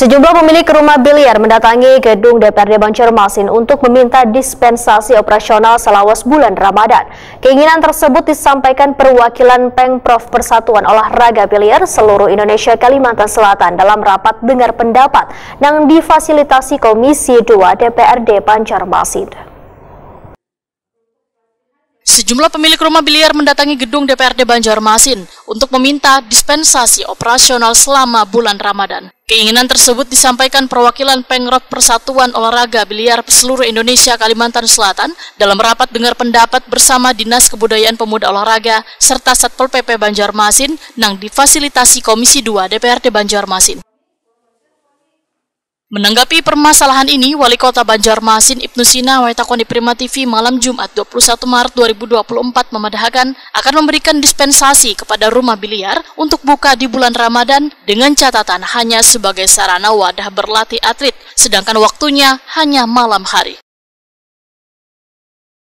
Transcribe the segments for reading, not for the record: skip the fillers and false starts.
Sejumlah pemilik rumah biliar mendatangi gedung DPRD Banjarmasin untuk meminta dispensasi operasional selawas bulan Ramadan. Keinginan tersebut disampaikan perwakilan Pengprov Persatuan Olahraga Biliar seluruh Indonesia Kalimantan Selatan dalam rapat dengar pendapat yang difasilitasi Komisi 2 DPRD Banjarmasin. Sejumlah pemilik rumah biliar mendatangi gedung DPRD Banjarmasin untuk meminta dispensasi operasional selama bulan Ramadan. Keinginan tersebut disampaikan perwakilan Pengprov Persatuan Olahraga Biliar seluruh Indonesia Kalimantan Selatan dalam rapat dengar pendapat bersama Dinas Kebudayaan Pemuda Olahraga serta Satpol PP Banjarmasin yang difasilitasi Komisi 2 DPRD Banjarmasin. Menanggapi permasalahan ini, Wali Kota Banjarmasin Ibnu Sina Waitakon di Prima TV malam Jumat 21 Maret 2024 memadahkan akan memberikan dispensasi kepada rumah biliar untuk buka di bulan Ramadan dengan catatan hanya sebagai sarana wadah berlatih atlet, sedangkan waktunya hanya malam hari.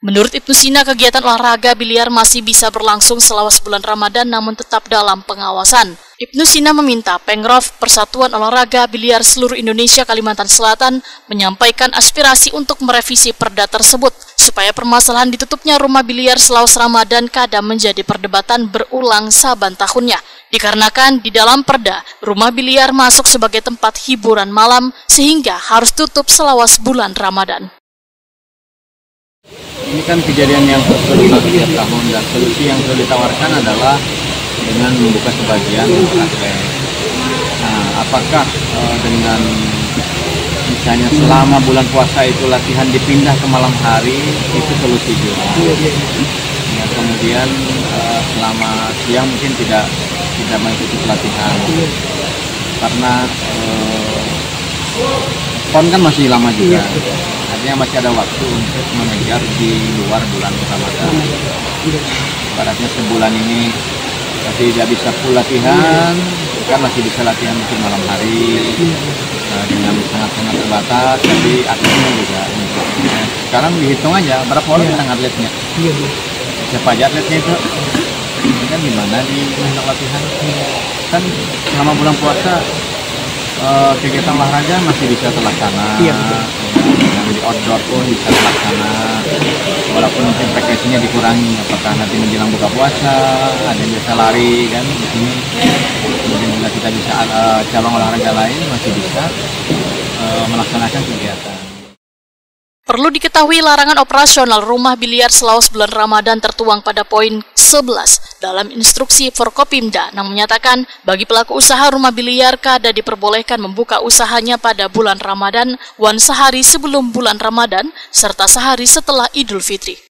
Menurut Ibnu Sina, kegiatan olahraga biliar masih bisa berlangsung selawas bulan Ramadan namun tetap dalam pengawasan. Ibnu Sina meminta Pengprov Persatuan Olahraga Biliar seluruh Indonesia Kalimantan Selatan menyampaikan aspirasi untuk merevisi perda tersebut supaya permasalahan ditutupnya rumah biliar selawas Ramadan kadang menjadi perdebatan berulang saban tahunnya. Dikarenakan di dalam perda, rumah biliar masuk sebagai tempat hiburan malam sehingga harus tutup selawas bulan Ramadan. Ini kan kejadian yang berulang setiap tahun dan solusi yang sudah ditawarkan adalah dengan membuka sebagian atlet. Nah, apakah dengan misalnya selama bulan puasa itu latihan dipindah ke malam hari itu solusi juga? Ya, kemudian selama siang mungkin tidak mengikuti pelatihan karena PON kan masih lama juga. Artinya masih ada waktu untuk mengejar di luar bulan Ramadan. Ibaratnya sebulan ini masih tidak bisa full latihan, kan masih bisa latihan mungkin malam hari dengan sangat-sangat terbatas, tapi atletnya juga. Sekarang dihitung aja berapa orang yang atletnya, siapa aja atletnya itu, kan gimana di latihan? Kan selama bulan puasa kegiatan olahraga masih bisa terlaksana, di outdoor pun bisa terlaksana, walaupun mungkin frekuensinya dikurangi. Apakah nanti menjelang buka puasa ada yang biasa lari kan di sini, kemudian juga kita bisa cabang olahraga lain masih bisa melaksanakan kegiatan. Perlu diketahui larangan operasional rumah biliar selawas bulan Ramadan tertuang pada poin 11 dalam instruksi Forkopimda yang menyatakan bagi pelaku usaha rumah biliar kada diperbolehkan membuka usahanya pada bulan Ramadan, sehari sebelum bulan Ramadan, serta sehari setelah Idul Fitri.